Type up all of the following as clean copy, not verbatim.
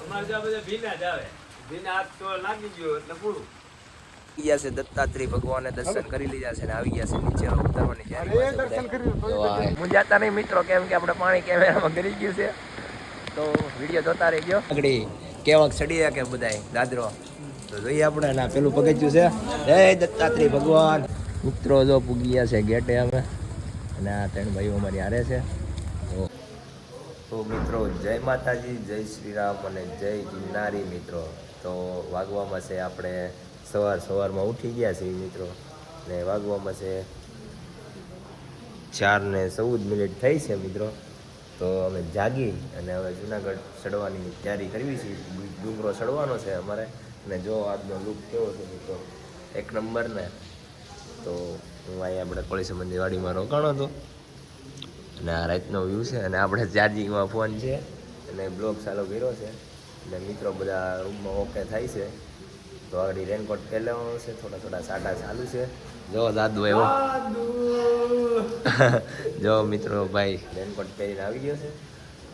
અમારે જ્યાં બધા ભીના જ આવે, ભીના હાથ તો લાગી ગયો એટલે પૂરું. આવી ગયા છે દત્તાત્રેય ભગવાને દર્શન કરી લીધા છે ને આવી ગયા છે નીચે ઉતરવાની તૈયારી. હું જાતા નહીં મિત્રો, કેમ કે આપણે પાણી કેમેરામાં ગરી ગયું છે, તો વિડીયો જોતા રહી ગયો. આગળ કેવાક ચડી કે બધાય દાદરો તો જોઈએ આપણે. ના પેલું પગથિયું છે, જય દત્તાત્રેય ભગવાન. મિત્રો જો પૂગી ગયા છે ગેટે અમે, અને આ ત્રણ ભાઈઓ અમારી હારે છે. તો મિત્રો જય માતાજી, જય શ્રી રામ અને જય ગિરનારી મિત્રો. તો વાગવામાં છે આપણે સવારમાં ઉઠી ગયા છીએ મિત્રો, ને વાગવામાં છે 4:14 થઈ છે મિત્રો. તો અમે જાગી અને હવે જુનાગઢ ચડવાની તૈયારી કરવી છે. ડુંગરો ચડવાનો છે અમારે, અને જો આજનો લુક કેવો છે મિત્રો, એક નંબર ને. તો હું અહીંયા આપણે કોળી સંબંધી વાડીમાં રોકાણો હતો, અને આ રાતનો વ્યૂ છે, અને આપણે ચાર્જિંગમાં ફોન છે અને બ્લોગ ચાલુ કર્યો છે, અને મિત્રો બધા રૂમમાં ઓકે થાય છે. તો આગળ રેનકોટ પહેરી લેવાનો છે, થોડા સાટા ચાલુ છે. જો દાદુ એવો જો મિત્રો ભાઈ રેનકોટ પહેરીને આવી ગયો છે.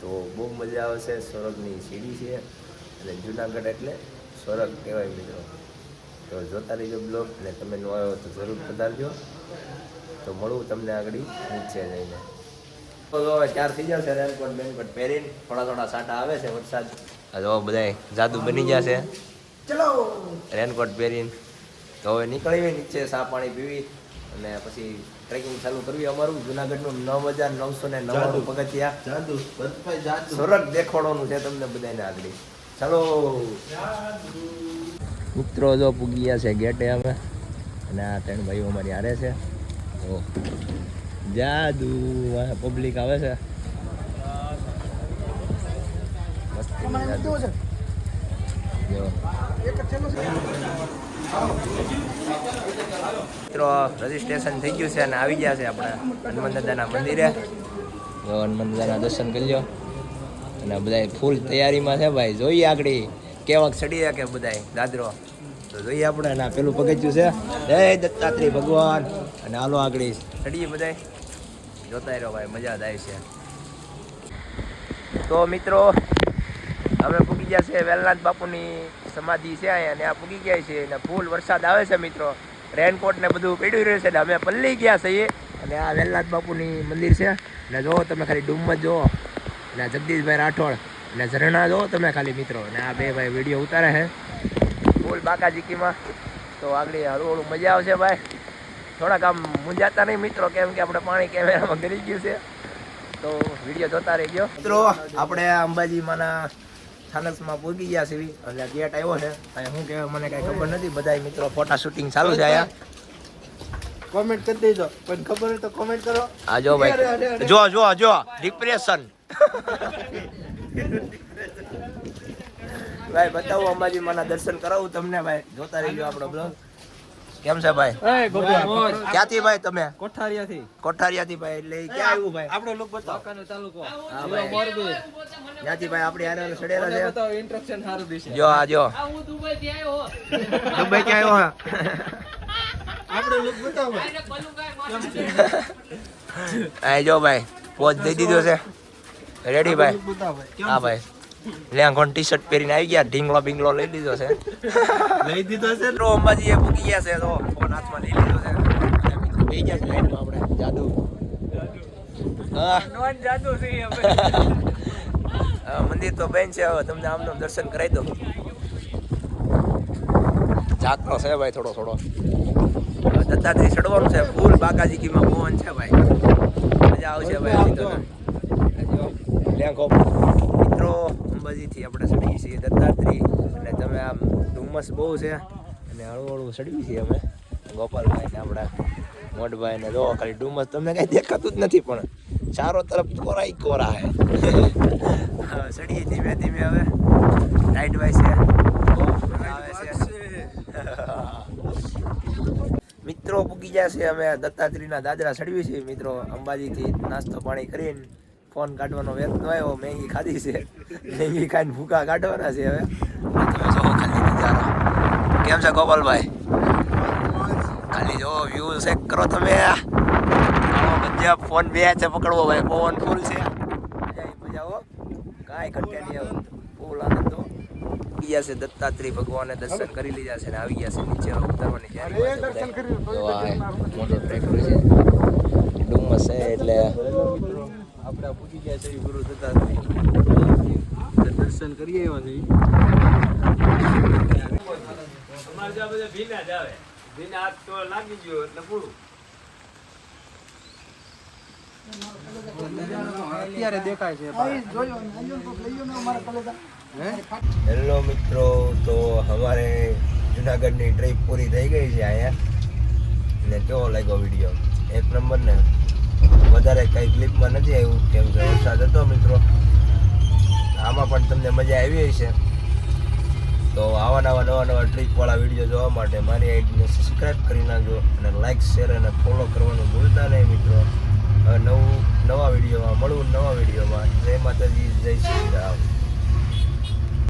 તો બહુ મજા આવશે. સ્વર્ગની સીડી છે, અને જુનાગઢ એટલે સ્વર્ગ કહેવાય મિત્રો. તો જોતા રહીજો બ્લોગ, ને તમે ન આવ્યો તો જરૂર પધારજો. તો મળું તમને આગળ નીચે જઈને. તો હવે 4 થઈ જશે રેનકોટ બેનકોટ પહેરીને, થોડા સાટા આવે છે વરસાદ. જો બધાય જાદુ બની જશે ચલો રેનકોટ પહેરીને. તો હવે નીકળીએ નીચે, ચા પાણી પીવી અને પછી ટ્રેકિંગ ચાલુ કરવી. અમારું જુનાગઢનું 9999 પગથિયા સ્વર્ગ દેખાડવાનું છે તમને બધાને આગળ. ચાલો મિત્રો જો પૂગી ગયા છે ગેટે અમે, અને આ ત્રણ ભાઈઓ અમારી હારે છે. તો જાદુ પબ્લિક આવે છે. મિત્રો રજીસ્ટ્રેશન થઈ ગયું છે અને આવી ગયા છે આપણે હનુમાન દાદાના મંદિરે. જો હનુમાન દાદાના દર્શન કરી લો, અને બધા ફૂલ તૈયારીમાં છે ભાઈ. જોઈએ આગળ કેવાક ચડીએ કે બધાય દાદરો. તો જોઈએ આપણે. ના પેલું પગથિયું છે, જય દત્તાત્રેય ભગવાન. અને હાલો આગળ ચડીએ બધાય, જોતા રહ્યો ભાઈ, મજા જ આવે છે. તો મિત્રો અમે પૂગી ગયા છે વેલનાથ બાપુની સમાધિ છે અહીંયા, અને આ પૂગી ગયા છે, અને ફૂલ વરસાદ આવે છે મિત્રો. રેનકોટ ને બધું પડ્યું રહ્યું છે, એટલે અમે પલ્લી ગયા છીએ. અને આ વેલનાથ બાપુની મંદિર છે, અને જો તમે ખાલી ડુમ્મસ જુઓ, અને જગદીશભાઈ રાઠોડ અને ઝરણા જુઓ તમે ખાલી મિત્રો. અને આ બે ભાઈ વિડીયો ઉતારે છે ફૂલ બાકાજીકીમાં. તો આગળ હળવું મજા આવશે ભાઈ. થોડાક આમ મૂંઝાતા નહીં મિત્રો, કેમ કે આપણે પાણી કેમેરામાં ગરી ગયું છે. તો વિડીયો જોતા રહી ગયો મિત્રો. આપણે અંબાજી માના સ્થાનકમાં પૂગી ગયા છીએ, એટલે ગેટ આવ્યો છે. અહીંયા શું કહેવાય મને કાંઈ ખબર નથી. બધા મિત્રો ફોટા શૂટિંગ ચાલુ છે અહીંયા. કોમેન્ટ કરી દેજો, કોઈ ખબર હોય તો કોમેન્ટ કરો. હા જો ભાઈ, જો ડિપ્રેશન ભાઈ બતાવો. અંબાજી માના દર્શન કરાવું તમને ભાઈ, જોતા રહીજો આપણો બ્લોગ. કેમ છે ભાઈ? ક્યાંથી ભાઈ તમે? કોઠારિયાથી ભાઈ. એટલે ક્યાં આવ્યું ભાઈ? આપણો લુક બતાવો. તાલુકો હા ભાઈ, મોરબી. ત્યાંથી ભાઈ આપણી હારે સડેલા છે. બતાવો ઇન્સ્ટ્રક્શન સારું દેશે. જો આ જો હું દુબઈ થી આવ્યો. દુબઈ ક્યાં આવ્યો? હા આપણો લુક બતાવો. આ જો ભાઈ પોચ દઈ દીધો છે. રેડી ભાઈ? બતાવો. હા ભાઈ, લેંગોન ટી શર્ટ પહેરીને આવી ગયા. ઢીંગલો બિંગલો લઈ લીધો છે. લઈ દીધો છે. મિત્રો અંબાજી એ પૂકી ગયા છે. તો ફોન હાથમાં લઈ લીધો છે. મિત્રો બેસી ગયા છે લાઈનમાં આપણે. જાદુ હા નોન જાદુ છે હવે. મંદિર તો બેન છે. હવે તમને આમનો દર્શન કરાવી દો. જાતનો છે ભાઈ થોડો. દત્તાત્રેય ચડવાનું છે. ફૂલ બાકાજીકીમાં પવન છે ભાઈ. મજા આવશે ભાઈ. લેંગો મિત્રો અંબાજીથી આપણે ચડીએ છીએ દત્તાત્રેય, અને તમે આમ ધુમ્મસ બહુ છે, અને હળવું ચડીએ છીએ અમે ગોપાલભાઈ ને આપણા મોટભાઈ ને. જો ખાલી ધુમ્મસ તમને કાંઈ દેખાતું જ નથી, પણ ચારો તરફ કોરા હે. ચડીએ ધીમે ધીમે. હવે નાઇટ વાઇસ છે, આવે છે મિત્રો. પૂગી ગયા છે અમે દત્તાત્રેયના દાદરા ચડવી છીએ મિત્રો. અંબાજીથી નાસ્તો પાણી કરીને ફોન કાઢવાનો વેત ન આવ્યો. મેંગી ખાધી છે, મેંગી ખાઈને ભૂકા કાઢવાના છે હવે. તમે જો ખાલી નજારો કેમ છે ગોપાલભાઈ? ખાલી જો વ્યૂ ચેક કરો તમે. બધા ફોન બે છે પકડવો ભાઈ. પવન ફૂલ છે, મજા હો, કાંઈ કંટે નહીં. ફૂલ આનંદ. પૂગી ગયા છે દત્તાત્રેય ભગવાને દર્શન કરી લીધા છે ને આવી ગયા છે નીચે ઉતરવાની તૈયારી છે તો આ મોટો ટ્રેક્ટર છે ડુમસ છે એટલે આપણે પૂછી ગયા છે ગુરુ દત્તાત્રેય દર્શન કરીએ એવા છે અમારે ત્યાં બધા ભીના જ આવે ભીના હાથ તો લાગી ગયો એટલે પૂરું અત્યારે દેખાય છે હેલો મિત્રો તો અમારે જુનાગઢની ટ્રીપ પૂરી થઈ ગઈ છે અહીંયા ને કેવો લાગ્યો વિડીયો એક નંબર ને વધારે કંઈ ક્લિપમાં નથી આવ્યું કેમ કે વરસાદ હતો મિત્રો આમાં પણ તમને મજા આવી હશે તો આવા નવા ટ્રીપવાળા વિડીયો જોવા માટે મારી આઈડીને સબસ્ક્રાઈબ કરી નાખજો અને લાઇક શેર અને ફોલો કરવાનું ભૂલતા નહીં મિત્રો હવે નવા વિડીયોમાં મળવું નવા વિડીયોમાં જય માતાજી જય શ્રી રામ